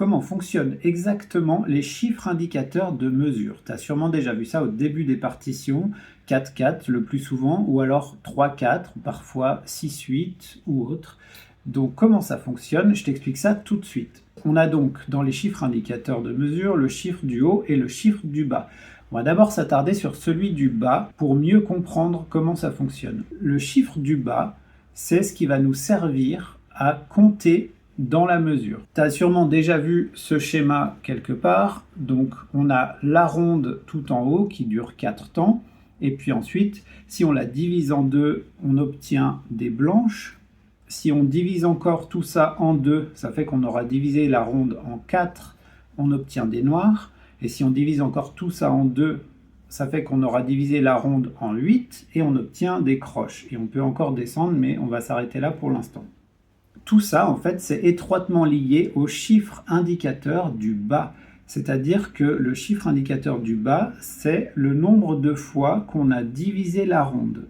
Comment fonctionnent exactement les chiffres indicateurs de mesure? Tu as sûrement déjà vu ça au début des partitions, 4-4 le plus souvent, ou alors 3-4, parfois 6-8 ou autre. Donc comment ça fonctionne? Je t'explique ça tout de suite. On a donc dans les chiffres indicateurs de mesure le chiffre du haut et le chiffre du bas. On va d'abord s'attarder sur celui du bas pour mieux comprendre comment ça fonctionne. Le chiffre du bas, c'est ce qui va nous servir à compter dans la mesure. Tu as sûrement déjà vu ce schéma quelque part. Donc on a la ronde tout en haut qui dure 4 temps. Et puis ensuite, si on la divise en deux, on obtient des blanches. Si on divise encore tout ça en deux, ça fait qu'on aura divisé la ronde en 4, on obtient des noirs. Et si on divise encore tout ça en deux, ça fait qu'on aura divisé la ronde en 8 et on obtient des croches. Et on peut encore descendre, mais on va s'arrêter là pour l'instant. Tout ça, en fait, c'est étroitement lié au chiffre indicateur du bas. C'est-à-dire que le chiffre indicateur du bas, c'est le nombre de fois qu'on a divisé la ronde.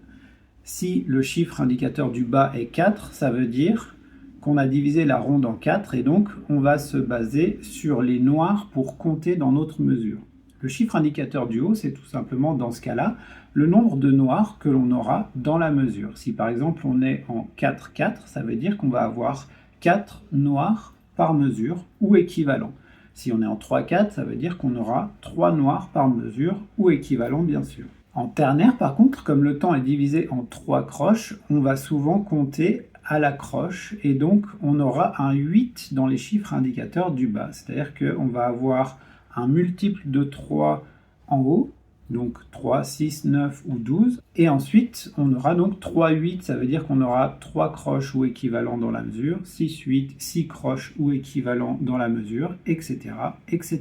Si le chiffre indicateur du bas est 4, ça veut dire qu'on a divisé la ronde en 4 et donc on va se baser sur les noirs pour compter dans notre mesure. Le chiffre indicateur du haut, c'est tout simplement dans ce cas-là le nombre de noirs que l'on aura dans la mesure. Si par exemple on est en 4-4, ça veut dire qu'on va avoir 4 noirs par mesure ou équivalent. Si on est en 3-4, ça veut dire qu'on aura 3 noirs par mesure ou équivalent bien sûr. En ternaire par contre, comme le temps est divisé en 3 croches, on va souvent compter à la croche et donc on aura un 8 dans les chiffres indicateurs du bas. C'est-à-dire qu'on va avoir un multiple de 3 en haut, donc 3, 6, 9 ou 12. Et ensuite, on aura donc 3, 8, ça veut dire qu'on aura 3 croches ou équivalents dans la mesure, 6, 8, 6 croches ou équivalents dans la mesure, etc., etc.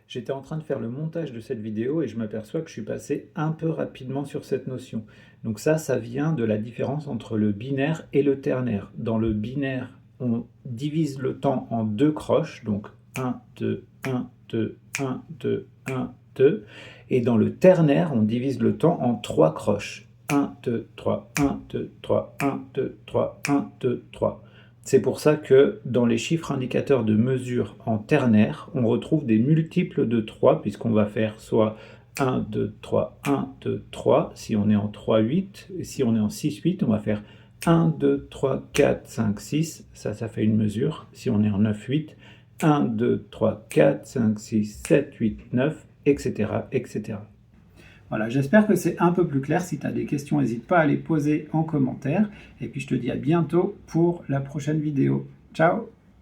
J'étais en train de faire le montage de cette vidéo et je m'aperçois que je suis passé un peu rapidement sur cette notion. Donc ça vient de la différence entre le binaire et le ternaire. Dans le binaire, on divise le temps en 2 croches, donc 1, 2, 1, 2, 1, 2, 1, 2. Et dans le ternaire, on divise le temps en 3 croches. 1, 2, 3, 1, 2, 3, 1, 2, 3, 1, 2, 3. C'est pour ça que dans les chiffres indicateurs de mesure en ternaire, on retrouve des multiples de 3, puisqu'on va faire soit 1, 2, 3, 1, 2, 3, si on est en 3, 8, et si on est en 6, 8, on va faire 1, 2, 3, 4, 5, 6, ça fait une mesure, si on est en 9, 8, 1, 2, 3, 4, 5, 6, 7, 8, 9, etc., etc. Voilà, j'espère que c'est un peu plus clair. Si tu as des questions, n'hésite pas à les poser en commentaire. Et puis je te dis à bientôt pour la prochaine vidéo. Ciao!